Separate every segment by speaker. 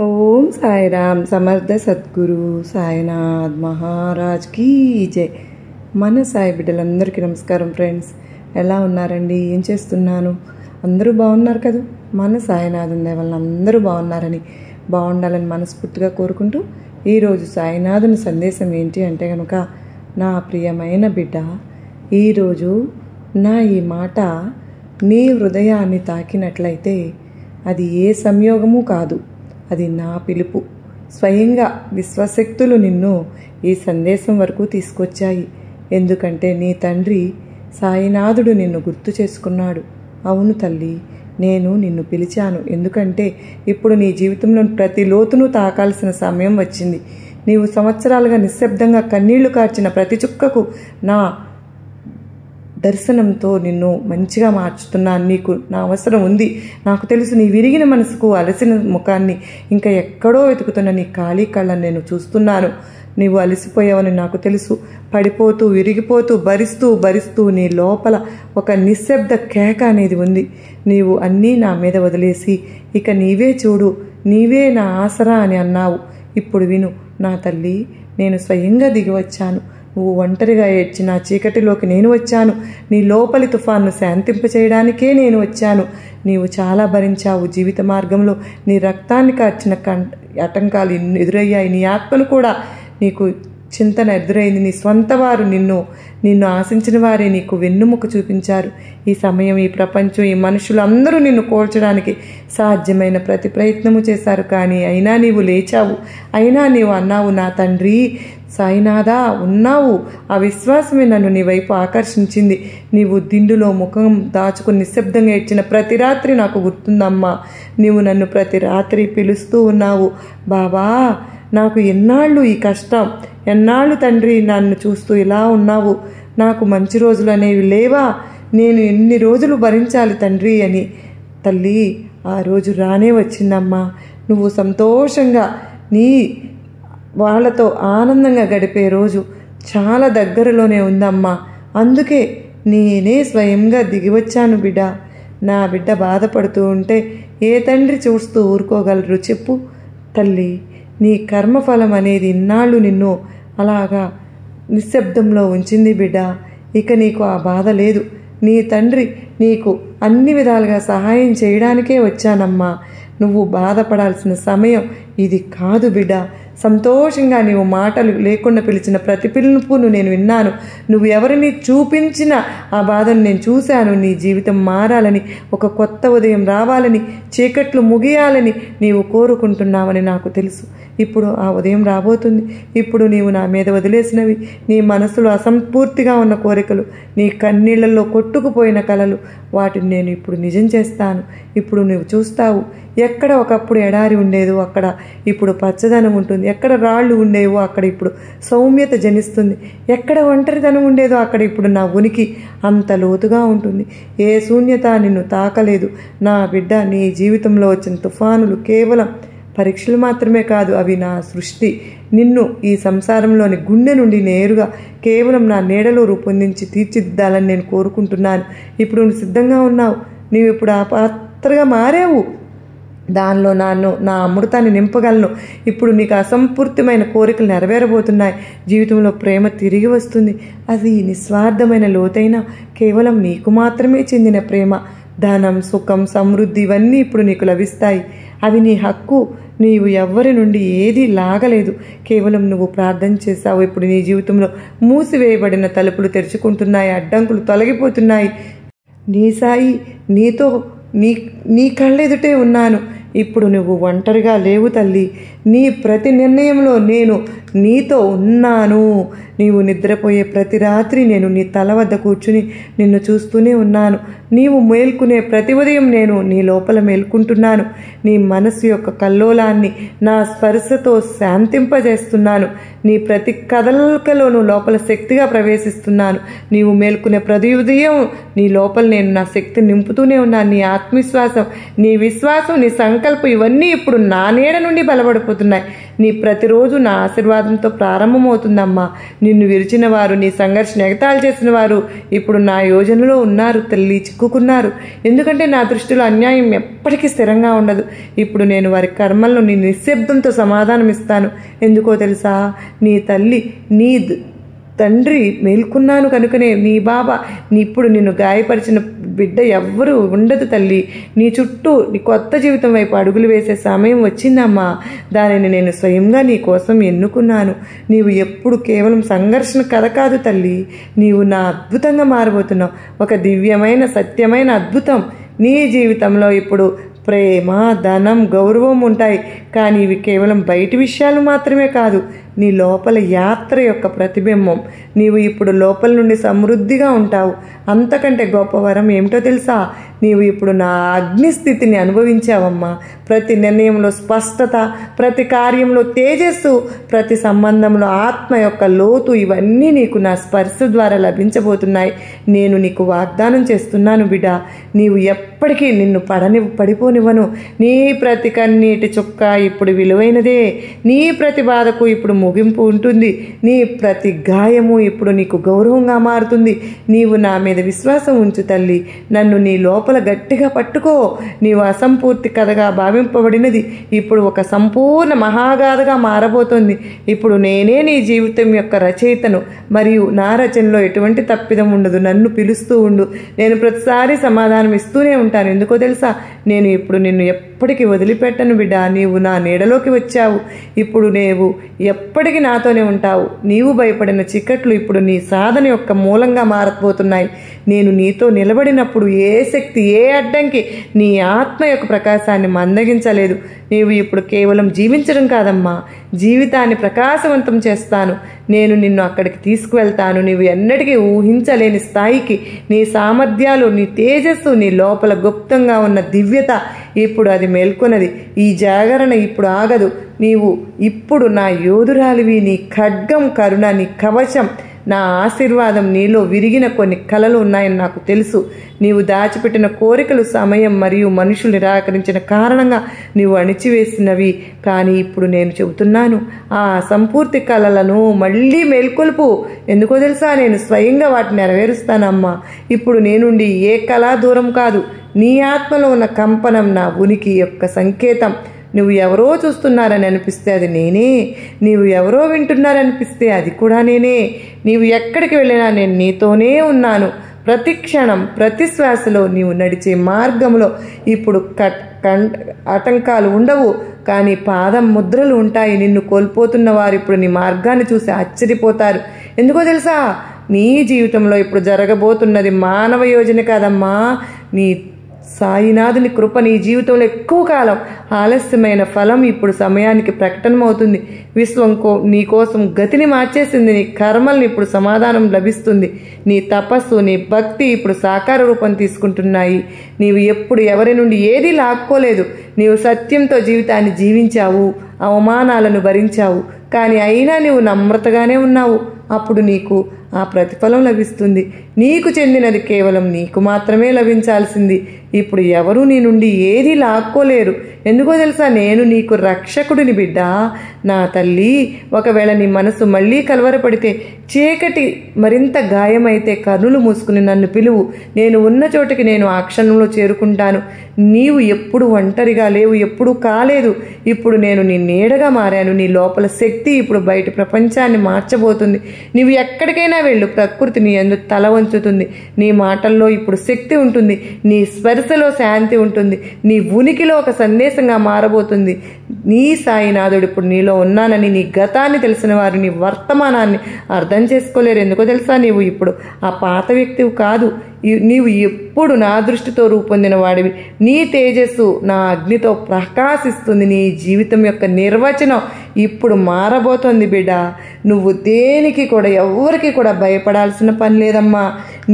Speaker 1: ఓం సాయిరామ్. సమర్థ సద్గురు సాయినాథ్ మహారాజ్ కీ జై. మన సాయి బిడ్డలందరికీ నమస్కారం ఫ్రెండ్స్. ఎలా ఉన్నారండి? ఏం చేస్తున్నాను? అందరూ బాగున్నారు కదా? మన సాయినాథుని దయ వల్ల అందరూ బాగుండాలని మనస్ఫూర్తిగా కోరుకుంటూ, ఈరోజు సాయినాథుని సందేశం ఏంటి అంటే కనుక, నా ప్రియమైన బిడ్డ, ఈరోజు నా ఈ మాట నీ హృదయాన్ని తాకినట్లయితే అది ఏ సంయోగము కాదు, అది నా పిలుపు. స్వయంగా విశ్వశక్తులు నిన్ను ఈ సందేశం వరకు తీసుకొచ్చాయి. ఎందుకంటే నీ తండ్రి సాయినాథుడు నిన్ను గుర్తు చేసుకున్నాడు. అవును తల్లి, నేను నిన్ను పిలిచాను. ఎందుకంటే ఇప్పుడు నీ జీవితంలో ప్రతి లోతును తాకాల్సిన సమయం వచ్చింది. నీవు సంవత్సరాలుగా నిశ్శబ్దంగా కన్నీళ్లు కార్చిన ప్రతి చుక్కకు నా దర్శనంతో నిన్ను మంచిగా మార్చుతున్నాను. నీకు నా అవసరం ఉంది. నాకు తెలుసు, నీ విరిగిన మనసుకు, అలసిన ముఖాన్ని, ఇంకా ఎక్కడో వెతుకుతున్న నీ ఖాళీ కళ్ళని నేను చూస్తున్నాను. నీవు అలసిపోయావని నాకు తెలుసు. పడిపోతూ, విరిగిపోతూ, భరిస్తూ నీ లోపల ఒక నిశ్శబ్ద కేక అనేది ఉంది. నీవు అన్నీ నా మీద వదిలేసి ఇక నీవే చూడు, నీవే నా ఆసరా అని అన్నావు. ఇప్పుడు విను నా తల్లి, నేను స్వయంగా దిగివచ్చాను. నువ్వు ఒంటరిగా ఏడ్చి నా చీకటిలోకి నేను వచ్చాను. నీ లోపలి తుఫాన్ను శాంతింపచేయడానికే నేను వచ్చాను. నీవు చాలా భరించావు జీవిత మార్గంలో. నీ రక్తాన్ని కార్చిన ఆటంకాలు ఎదురయ్యాయి. నీ ఆత్మను కూడా నీకు చింతన ఎదురైంది. నీ స్వంత వారు నిన్ను ఆశించిన వారే నీకు వెన్నుముక చూపించారు. ఈ సమయం, ఈ ప్రపంచం, ఈ మనుషులు అందరూ నిన్ను కోల్చడానికి సాధ్యమైన ప్రతి ప్రయత్నము చేశారు. కానీ అయినా నీవు లేచావు. అయినా నీవు అన్నావు, నా తండ్రి సాయినాథా ఉన్నావు. ఆ విశ్వాసమే నన్ను నీ వైపు ఆకర్షించింది. నీవు దిండులో ముఖం దాచుకుని నిశ్శబ్దంగా ఏడ్చిన ప్రతి రాత్రి నాకు గుర్తుందమ్మా. నీవు నన్ను ప్రతి రాత్రి పిలుస్తూ ఉన్నావు, బాబా నాకు ఎన్నాళ్ళు ఈ కష్టం, ఎన్నాళ్ళు తండ్రి నన్ను చూస్తూ ఇలా ఉన్నావు, నాకు మంచి రోజులు అనేవి లేవా, నేను ఎన్ని రోజులు భరించాలి తండ్రి అని. తల్లి, ఆ రోజు రానే వచ్చిందమ్మా. నువ్వు సంతోషంగా నీ వాళ్ళతో ఆనందంగా గడిపే రోజు చాలా దగ్గరలోనే ఉందమ్మా. అందుకే నేనే స్వయంగా దిగివచ్చాను బిడ్డ. నా బిడ్డ బాధపడుతూ ఉంటే ఏ తండ్రి చూస్తూ ఊరుకోగలరు చెప్పు? తల్లి, నీ కర్మఫలం అనేది ఇన్నాళ్ళు నిన్ను అలాగా నిశ్శబ్దంలో ఉంచింది బిడ్డ. ఇక నీకు ఆ బాధ లేదు. నీ తండ్రి నీకు అన్ని విధాలుగా సహాయం చేయడానికే వచ్చానమ్మా. నువ్వు బాధపడాల్సిన సమయం ఇది కాదు బిడ్డ. సంతోషంగా నీవు మాటలు లేకుండా పిలిచిన ప్రతి పిలుపును నేను విన్నాను. నువ్వు ఎవరిని చూపించిన ఆ బాధను నేను చూశాను. నీ జీవితం మారాలని, ఒక కొత్త ఉదయం రావాలని, చీకట్లు ముగియాలని నీవు కోరుకుంటున్నావని నాకు తెలుసు. ఇప్పుడు ఆ ఉదయం రాబోతుంది. ఇప్పుడు నీవు నా మీద వదిలేసినవి, నీ మనసులో అసంపూర్తిగా ఉన్న కోరికలు, నీ కన్నీళ్లలో కొట్టుకుపోయిన కలలు, వాటిని నేను ఇప్పుడు నిజం చేస్తాను. ఇప్పుడు నువ్వు చూస్తావు, ఎక్కడ ఒకప్పుడు ఎడారి ఉండేదో అక్కడ ఇప్పుడు పచ్చదనం ఉంటుంది. ఎక్కడ రాళ్ళు ఉండేవో అక్కడ ఇప్పుడు సౌమ్యత జనిస్తుంది. ఎక్కడ ఒంటరితనం ఉండేదో అక్కడ ఇప్పుడు నా ఉనికి అంత లోతుగా ఉంటుంది. ఏ శూన్యత నిన్ను తాకలేదు నా బిడ్డ. నీ జీవితంలో వచ్చిన తుఫానులు కేవలం పరీక్షలు మాత్రమే కాదు, అవి నా సృష్టి. నిన్ను ఈ సంసారంలోని గుండె నుండి నేరుగా కేవలం నా నీడలో రూపొందించి తీర్చిదిద్దాలని నేను కోరుకుంటున్నాను. ఇప్పుడు నువ్వు సిద్ధంగా ఉన్నావు. నీవు ఇప్పుడు ఆ పాత్రగా మారావు. దానిలో నా అమృతాన్ని నింపగలను. ఇప్పుడు నీకు అసంపూర్తిమైన కోరికలు నెరవేరబోతున్నాయి. జీవితంలో ప్రేమ తిరిగి వస్తుంది. అది నిస్వార్థమైన లోతైన, కేవలం నీకు మాత్రమే చెందిన ప్రేమ. ధనం, సుఖం, సమృద్ధి ఇవన్నీ ఇప్పుడు నీకు లభిస్తాయి. అవి నీ హక్కు. నీవు ఎవ్వరి నుండి ఏదీ లాగలేదు. కేవలం నువ్వు ప్రార్థన చేశావు. ఇప్పుడు నీ జీవితంలో మూసివేయబడిన తలుపులు తెరుచుకుంటున్నాయి. అడ్డంకులు తొలగిపోతున్నాయి. నీ సాయి నీతో నీ కళ్ళెదుటే ఉన్నాను. ఇప్పుడు నువ్వు ఒంటరిగా లేవు తల్లి. నీ ప్రతి నిర్ణయంలో నేను నీతో ఉన్నాను. నీవు నిద్రపోయే ప్రతి రాత్రి నేను నీ తల వద్ద కూర్చుని నిన్ను చూస్తూనే ఉన్నాను. నీవు మేల్కునే ప్రతి ఉదయం నేను నీ లోపల మేల్కుంటున్నాను. నీ మనసు యొక్క కల్లోలాన్ని నా స్పర్శతో శాంతింపజేస్తున్నాను. నీ ప్రతి కదలికలోనూ లోపల శక్తిగా ప్రవేశిస్తున్నాను. నీవు మేల్కునే ప్రతి ఉదయం నీ లోపల నేను నా శక్తిని నింపుతూనే ఉన్నాను. నీ ఆత్మవిశ్వాసం, నీ విశ్వాసం, నీ సంకల్పం ఇవన్నీ ఇప్పుడు నా నీడ నుండి బలపడిపోతున్నాయి. నీ ప్రతిరోజు నా ఆశీర్వాదంతో ప్రారంభమవుతుందమ్మా. నిన్ను విరిచిన వారు, నీ సంఘర్షణ ఎగతాళి చేసిన వారు ఇప్పుడు నా యోజనలో ఉన్నారు తల్లి, చిక్కుకున్నారు. ఎందుకంటే నా దృష్టిలో అన్యాయం ఎప్పటికీ స్థిరంగా ఉండదు. ఇప్పుడు నేను వారి కర్మలను నీ నిశ్శబ్దంతో సమాధానం ఇస్తాను. ఎందుకో తెలుసా, నీ తల్లి, నీ తండ్రి మేల్కొన్నాను కనుకనే నీ బాబా ఇప్పుడు నిన్ను గాయపరిచిన బిడ్డ ఎవ్వరూ ఉండదు తల్లి. నీ చుట్టూ నీ కొత్త జీవితం వైపు అడుగులు వేసే సమయం వచ్చిందమ్మా. దానిని నేను స్వయంగా నీ కోసం ఎన్నుకున్నాను. నీవు ఎప్పుడు కేవలం సంఘర్షణ కథ కాదు తల్లి, నీవు నా అద్భుతంగా మారబోతున్నావు. ఒక దివ్యమైన సత్యమైన అద్భుతం నీ జీవితంలో ఇప్పుడు ప్రేమ, ధనం, గౌరవం ఉంటాయి. కానీ ఇవి కేవలం బయటి విషయాలు మాత్రమే కాదు, నీ లోపల యాత్ర యొక్క ప్రతిబింబం. నీవు ఇప్పుడు లోపల నుండి సమృద్ధిగా ఉంటావు. అంతకంటే గొప్ప వరం ఏమిటో తెలుసా, నీవు ఇప్పుడు నా అగ్నిస్థితిని అనుభవించావమ్మా. ప్రతి నిర్ణయంలో స్పష్టత, ప్రతి కార్యంలో తేజస్సు, ప్రతి సంబంధంలో ఆత్మ యొక్క లోతు, ఇవన్నీ నీకు నా స్పర్శ ద్వారా లభించబోతున్నాయి. నేను నీకు వాగ్దానం చేస్తున్నాను బిడ్డ, నీవు ఎప్పటికీ నిన్ను పడిపోనివ్వను. నీ ప్రతి కన్నీటి చుక్క ఇప్పుడు విలువైనదే. నీ ప్రతి బాధకు ఇప్పుడు ముగింపు ఉంటుంది. నీ ప్రతి గాయము ఇప్పుడు నీకు గౌరవంగా మారుతుంది. నీవు నా మీద విశ్వాసం ఉంచు తల్లి. నన్ను నీ లోపల గట్టిగా పట్టుకో. నీవు అసంపూర్తి కథగా భావింపబడినది ఇప్పుడు ఒక సంపూర్ణ మహాగాథగా మారబోతోంది. ఇప్పుడు నేనే నీ జీవితం యొక్క రచయితను, మరియు నా రచనలో ఎటువంటి తప్పిదం ఉండదు. నన్ను పిలుస్తూ ఉండు, నేను ప్రతిసారి సమాధానం ఇస్తూనే ఉంటాను. ఎందుకో తెలుసా, నేను ఇప్పుడు నిన్ను ఎప్పటికీ వదిలిపెట్టను బిడ్డ. నీవు నా నీడలోకి వచ్చావు, ఇప్పుడు నీవు ఎప్పటికీ నాతోనే ఉంటావు. నీవు భయపడిన చిక్కట్లు ఇప్పుడు నీ సాధన యొక్క మూలంగా మారబోతున్నాయి. నేను నీతో నిలబడినప్పుడు ఏ శక్తి, ఏ అడ్డంకి నీ ఆత్మ యొక్క ప్రకాశాన్ని మందగించలేదు. నీవు ఇప్పుడు కేవలం జీవించడం కాదమ్మా, జీవితాన్ని ప్రకాశవంతం చేస్తాను. నేను నిన్ను అక్కడికి తీసుకువెళ్తాను. నీవు ఎన్నటికీ ఊహించలేని స్థాయికి. నీ సామర్థ్యాలు, నీ తేజస్సు, నీ లోపల గుప్తంగా ఉన్న దివ్యత ఇప్పుడు అది మేల్కొన్నది. ఈ జాగరణ ఇప్పుడు ఆగదు. నీవు ఇప్పుడు నా యోధురాలివి. నీ ఖడ్గం, కరుణ, నీ కవచం, నా ఆశీర్వాదం. నీలో విరిగిన కొన్ని కలలు ఉన్నాయని నాకు తెలుసు. నీవు దాచిపెట్టిన కోరికలు సమయం మరియు మనుషులు నిరాకరించిన కారణంగా నీవు అణిచివేసినవి. కానీ ఇప్పుడు నేను చెబుతున్నాను, ఆ సంపూర్తి కలలను మళ్ళీ మేల్కొల్పు. ఎందుకో తెలుసా, నేను స్వయంగా వాటిని నెరవేరుస్తానమ్మా. ఇప్పుడు నేనుండి ఏ కళ దూరం కాదు. నీ ఆత్మలో ఉన్న కంపనం నా ఉనికి యొక్క సంకేతం. నువ్వు ఎవరో చూస్తున్నారని అనిపిస్తే అది నేనే. నీవు ఎవరో వింటున్నారనిపిస్తే అది కూడా నేనే. నీవు ఎక్కడికి వెళ్ళినా నేను నీతోనే ఉన్నాను. ప్రతి క్షణం, ప్రతి శ్వాసలో నీవు నడిచే మార్గంలో ఇప్పుడు ఆటంకాలు ఉండవు, కానీ పాదం ముద్రలు ఉంటాయి. నిన్ను కోల్పోతున్న వారు ఇప్పుడు నీ మార్గాన్ని చూసి ఆశ్చర్యపోతారు. ఎందుకో తెలుసా, నీ జీవితంలో ఇప్పుడు జరగబోతున్నది మానవ యోజన కాదమ్మా, నీ సాయినాథుని కృప. నీ జీవితంలో ఎక్కువ కాలం ఆలస్యమైన ఫలం ఇప్పుడు సమయానికి ప్రకటనమవుతుంది. విశ్వం నీ కోసం గతిని మార్చేసింది. నీ కర్మల్ని ఇప్పుడు సమాధానం లభిస్తుంది. నీ తపస్సు, నీ భక్తి ఇప్పుడు సాకార రూపం తీసుకుంటున్నాయి. నీవు ఎప్పుడు ఎవరి నుండి ఏదీ లాక్కోలేదు. నీవు సత్యంతో జీవితాన్ని జీవించావు, అవమానాలను భరించావు, కానీ అయినా నీవు నమ్రతగానే ఉన్నావు. అప్పుడు నీకు ఆ ప్రతిఫలం లభిస్తుంది. నీకు చెందినది కేవలం నీకు మాత్రమే లభించాల్సింది. ఇప్పుడు ఎవరూ నీ నుండి ఏదీ లాక్కోలేరు. ఎందుకో తెలుసా, నేను నీకు రక్షకుడిని బిడ్డ, నా తల్లి. ఒకవేళ నీ మనసు మళ్ళీ కలవరపడితే, చీకటి మరింత గాయమైతే కన్నులు మూసుకుని నన్ను పిలువు. నేను ఉన్న చోటికి నేను ఆ క్షణంలో చేరుకుంటాను. నీవు ఎప్పుడు ఒంటరిగా లేవు, ఎప్పుడూ కాలేదు. ఇప్పుడు నేను నీ నీడగా మారాను. నీ లోపల శక్తి ఇప్పుడు బయట ప్రపంచాన్ని మార్చబోతుంది. నీవు ఎక్కడికైనా వెళ్ళు, ప్రకృతి నీ యందు తల వంచుతుంది. నీ మాటల్లో ఇప్పుడు శక్తి ఉంటుంది. నీ స్పర్శలో శాంతి ఉంటుంది. నీ ఉనికిలో ఒక సందేశంగా మారబోతుంది. నీ సాయినాథుడు ఇప్పుడు నీలో ఉన్నానని నీ గతాన్ని తెలిసిన వారు నీ వర్తమానాన్ని అర్థం చేసుకోలేరు. ఎందుకో తెలుసా, నీవు ఇప్పుడు ఆ పాత వ్యక్తివి కాదు. నీవు ఎప్పుడు నా దృష్టితో రూపొందిన వాడివి. నీ తేజస్సు నా అగ్నితో ప్రకాశిస్తుంది. నీ జీవితం యొక్క నిర్వచనం ఇప్పుడు మారబోతోంది బిడ్డ. నువ్వు దేనికి కూడా, ఎవరికి కూడా భయపడాల్సిన పని లేదమ్మా.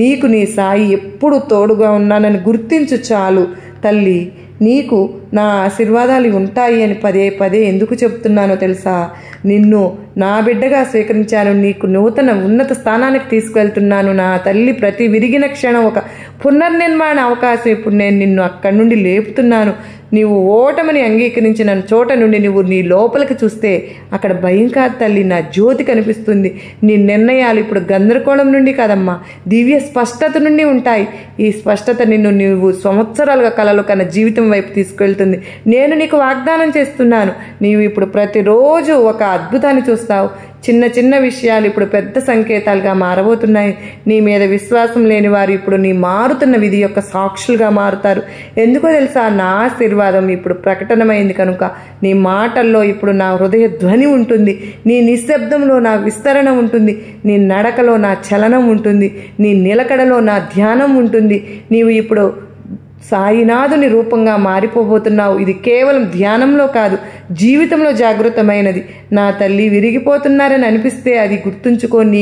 Speaker 1: నీకు నీ సాయి ఎప్పుడు తోడుగా ఉన్నానని గుర్తించు చాలు తల్లి. నీకు నా ఆశీర్వాదాలు ఉంటాయి అని పదే పదే ఎందుకు చెప్తున్నానో తెలుసా? నిన్ను నా బిడ్డగా స్వీకరించాను, నీకు నూతన ఉన్నత స్థానానికి తీసుకువెళ్తున్నాను నా తల్లి. ప్రతి విరిగిన క్షణం ఒక పునర్నిర్మాణ అవకాశం. ఇప్పుడు నేను నిన్ను అక్కడి నుండి లేపుతున్నాను. నీవు ఓటమిని అంగీకరించిన చోట నుండి నువ్వు నీ లోపలికి చూస్తే అక్కడ భయం కాదు తల్లి, నా జ్యోతి కనిపిస్తుంది. నీ నిర్ణయాలు ఇప్పుడు గందరగోళం నుండి కాదమ్మా, దివ్య స్పష్టత నుండి ఉంటాయి. ఈ స్పష్టత నీవు సంవత్సరాలుగా కలలు కన్న జీవితం వైపు తీసుకెళ్తుంది. నేను నీకు వాగ్దానం చేస్తున్నాను, నీవు ఇప్పుడు ప్రతిరోజు ఒక అద్భుతాన్ని చూస్తావు. చిన్న చిన్న విషయాలు ఇప్పుడు పెద్ద సంకేతాలుగా మారబోతున్నాయి. నీ మీద విశ్వాసం లేని వారు ఇప్పుడు నీ మారుతున్న విధి యొక్క సాక్షులుగా మారుతారు. ఎందుకో తెలుసా? నా ఆశీర్వాదం ఇప్పుడు ప్రకటనమైంది కనుక నీ మాటల్లో ఇప్పుడు నా హృదయ ధ్వని ఉంటుంది, నీ నిశ్శబ్దంలో నా విస్తరణ ఉంటుంది, నీ నడకలో నా చలనం ఉంటుంది, నీ నిలకడలో నా ధ్యానం ఉంటుంది. నీవు ఇప్పుడు సాయినాథుని రూపంగా మారిపోబోతున్నావు. ఇది కేవలం ధ్యానంలో కాదు, జీవితంలో జాగృతమైనది. నా తల్లి విరిగిపోతున్నారని అనిపిస్తే అది గుర్తుంచుకో, నీ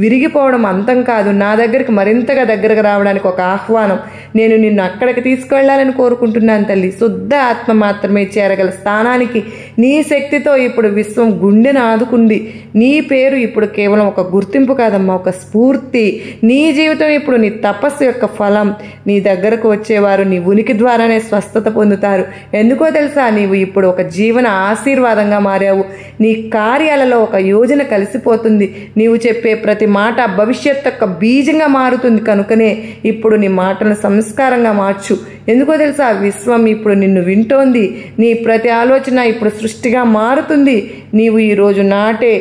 Speaker 1: విరిగిపోవడం అంతం కాదు, నా దగ్గరికి మరింతగా దగ్గరకు రావడానికి ఒక ఆహ్వానం. నేను నిన్ను అక్కడికి తీసుకువెళ్ళాలని కోరుకుంటున్నాను తల్లి. శుద్ధ ఆత్మ మాత్రమే చేరగల స్థానానికి నీ శక్తితో ఇప్పుడు విశ్వం గుండెను ఆదుకుంది. నీ పేరు ఇప్పుడు కేవలం ఒక గుర్తింపు కాదమ్మా, ఒక స్ఫూర్తి. నీ జీవితం ఇప్పుడు నీ తపస్సు యొక్క ఫలం. నీ దగ్గరకు వచ్చేవారు నీ ఉనికి ద్వారానే స్వస్థత పొందుతారు. ఎందుకో తెలుసా? నీవు ఇప్పుడు ఒక జీవన ఆశీర్వాదంగా మారావు. నీ కార్యాలలో ఒక యోజన కలిసిపోతుంది. నీవు చెప్పే ప్రతి మాట భవిష్యత్ యొక్క బీజంగా మారుతుంది. కనుకనే ఇప్పుడు నీ మాటలను సంస్కారంగా మార్చు. ఎందుకో తెలుసా? విశ్వం ఇప్పుడు నిన్ను వింటోంది. నీ ప్రతి ఆలోచన ఇప్పుడు సృష్టిగా మారుతుంది. నీవు ఈరోజు నాటే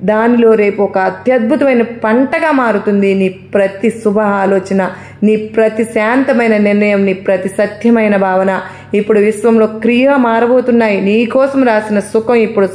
Speaker 1: దానిలో రేపు ఒక అత్యద్భుతమైన పంటగా మారుతుంది. నీ ప్రతి శుభ ఆలోచన, నీ ప్రతి శాంతమైన నిర్ణయం, నీ ప్రతి సత్యమైన భావన ఇప్పుడు విశ్వంలో క్రియ మారబోతున్నాయి. నీ కోసం రాసిన సుఖం ఇప్పుడు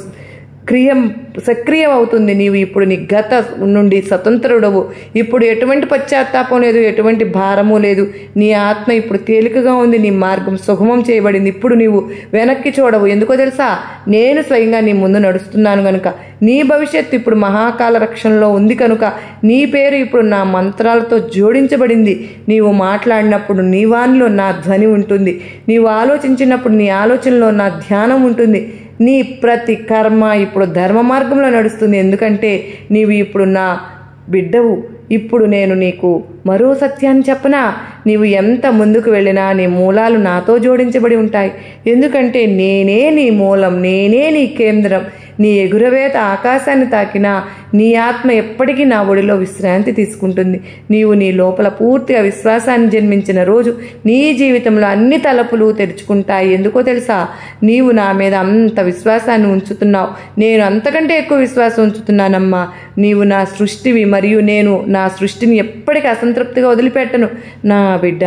Speaker 1: సక్రియం అవుతుంది. నీవు ఇప్పుడు నీ గత నుండి స్వతంత్రుడవు. ఇప్పుడు ఎటువంటి పశ్చాత్తాపం లేదు, ఎటువంటి భారము లేదు. నీ ఆత్మ ఇప్పుడు తేలికగా ఉంది, నీ మార్గం సుగమం చేయబడింది. ఇప్పుడు నీవు వెనక్కి చూడవు. ఎందుకో తెలుసా? నేను స్వయంగా నీ ముందు నడుస్తున్నాను కనుక. నీ భవిష్యత్తు ఇప్పుడు మహాకాల రక్షణలో ఉంది కనుక నీ పేరు ఇప్పుడు నా మంత్రాలతో జోడించబడింది. నీవు మాట్లాడినప్పుడు నీ వానిలో నా ధ్వని ఉంటుంది. నీవు ఆలోచించినప్పుడు నీ ఆలోచనలో నా ధ్యానం ఉంటుంది. నీ ప్రతి కర్మ ఇప్పుడు ధర్మ మార్గంలో నడుస్తుంది. ఎందుకంటే నీవు ఇప్పుడు నా బిడ్డవు. ఇప్పుడు నేను నీకు మరో సత్యాన్ని చెప్పనా? నీవు ఎంత ముందుకు వెళ్ళినా నీ మూలాలు నాతో జోడించబడి ఉంటాయి. ఎందుకంటే నేనే నీ మూలం, నేనే నీ కేంద్రం. నీ ఎగురవేత ఆకాశాన్ని తాకినా నీ ఆత్మ ఎప్పటికీ నా ఒడిలో విశ్రాంతి తీసుకుంటుంది. నీవు నీ లోపల పూర్తిగా విశ్వాసాన్ని జన్మించిన రోజు నీ జీవితంలో అన్ని తలుపులు తెరుచుకుంటాయి. ఎందుకో తెలుసా? నీవు నా మీద అంత విశ్వాసాన్ని ఉంచుతున్నావు, నేను అంతకంటే ఎక్కువ విశ్వాసం ఉంచుతున్నానమ్మా. నీవు నా సృష్టివి మరియు నేను నా సృష్టిని ఎప్పటికీ అసంతృప్తిగా వదిలిపెట్టను. నా బిడ్డ,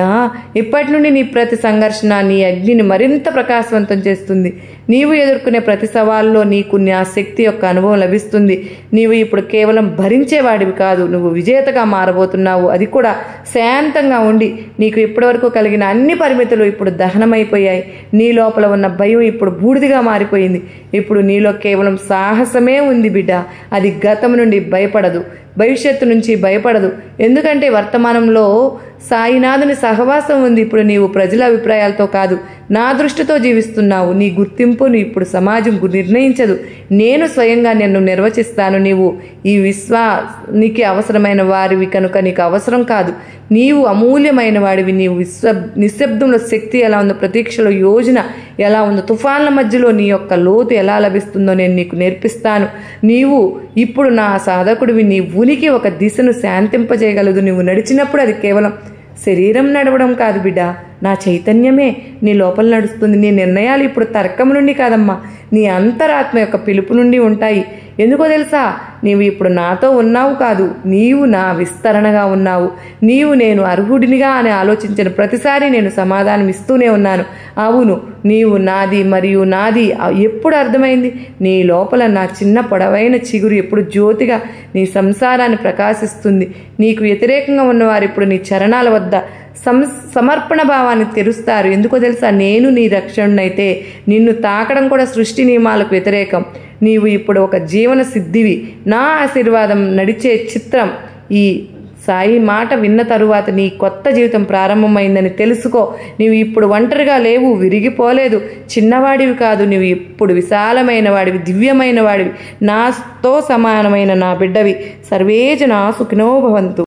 Speaker 1: ఇప్పటి నుండి నీ ప్రతి సంఘర్షణ నీ అగ్నిని మరింత ప్రకాశవంతం చేస్తుంది. నీవు ఎదుర్కొనే ప్రతి సవాల్లో నీకు నా శక్తి యొక్క అనుభవం లభిస్తుంది. నీవు ఇప్పుడు కేవలం భరించేవాడివి కాదు, నువ్వు విజేతగా మారబోతున్నావు. అది కూడా శాంతంగా ఉండి. నీకు ఇప్పటివరకు కలిగిన అన్ని పరిమితులు ఇప్పుడు దహనమైపోయాయి. నీ లోపల ఉన్న భయం ఇప్పుడు బూడిదిగా మారిపోయింది. ఇప్పుడు నీలో కేవలం సాహసమే ఉంది బిడ్డ. అది గతం నుండి భయపడదు, భవిష్యత్తు నుంచి భయపడదు. ఎందుకంటే వర్తమానంలో సాయినాథుని సహవాసం ఉంది. ఇప్పుడు నీవు ప్రజల అభిప్రాయాలతో కాదు, నా దృష్టితో జీవిస్తున్నావు. నీ గుర్తింపును ఇప్పుడు సమాజం నిర్ణయించదు, నేను స్వయంగా నిన్ను నిర్వచిస్తాను. నీవు ఈ విశ్వానికి అవసరమైన వారివి కనుక నీకు అవసరం కాదు. నీవు అమూల్యమైన వాడివి. నీవు నిశ్శబ్దంలో శక్తి ఎలా ఉందో, ప్రతీక్షలో యోజన ఎలా ఉందో, తుఫాన్ల మధ్యలో నీ యొక్క లోతు ఎలా లభిస్తుందో నేను నీకు నేర్పిస్తాను. నీవు ఇప్పుడు నా సాధకుడివి. నీ ఉనికి ఒక దిశను శాంతింపజేయగలదు. నువ్వు నడిచినప్పుడు అది కేవలం శరీరం నడవడం కాదు బిడ్డ, నా చైతన్యమే నీ లోపల నడుస్తుంది. నీ నిర్ణయాలు ఇప్పుడు తర్కం నుండి కాదమ్మా, నీ అంతరాత్మ యొక్క పిలుపు నుండి ఉంటాయి. ఎందుకో తెలుసా? నీవు ఇప్పుడు నాతో ఉన్నావు కాదు, నీవు నా విస్తరణగా ఉన్నావు. నీవు నేను అర్హుడినిగా అని ఆలోచించిన ప్రతిసారి నేను సమాధానం ఇస్తూనే ఉన్నాను. అవును, నీవు నాది మరియు నాది ఎప్పుడు అర్థమైంది? నీ లోపల నా చిన్న పొడవైన చిగురు ఎప్పుడు జ్యోతిగా నీ సంసారాన్ని ప్రకాశిస్తుంది. నీకు వ్యతిరేకంగా ఉన్నవారు ఇప్పుడు నీ చరణాల వద్ద సమర్పణ భావాన్ని తెరుస్తారు. ఎందుకో తెలుసా? నేను నీ రక్షణనైతే నిన్ను తాకడం కూడా సృష్టి నియమాలకు వ్యతిరేకం. నీవు ఇప్పుడు ఒక జీవన సిద్ధివి. నా ఆశీర్వాదం నడిచే చిత్రం ఈ సాయి మాట విన్న తరువాత నీ కొత్త జీవితం ప్రారంభమైందని తెలుసుకో. నీవు ఇప్పుడు ఒంటరిగా లేవు, విరిగిపోలేదు, చిన్నవాడివి కాదు. నీవు ఇప్పుడు విశాలమైన వాడివి, దివ్యమైన వాడివి, నాతో సమానమైన నా బిడ్డవి. సర్వే జనా సుఖినో భవంతు.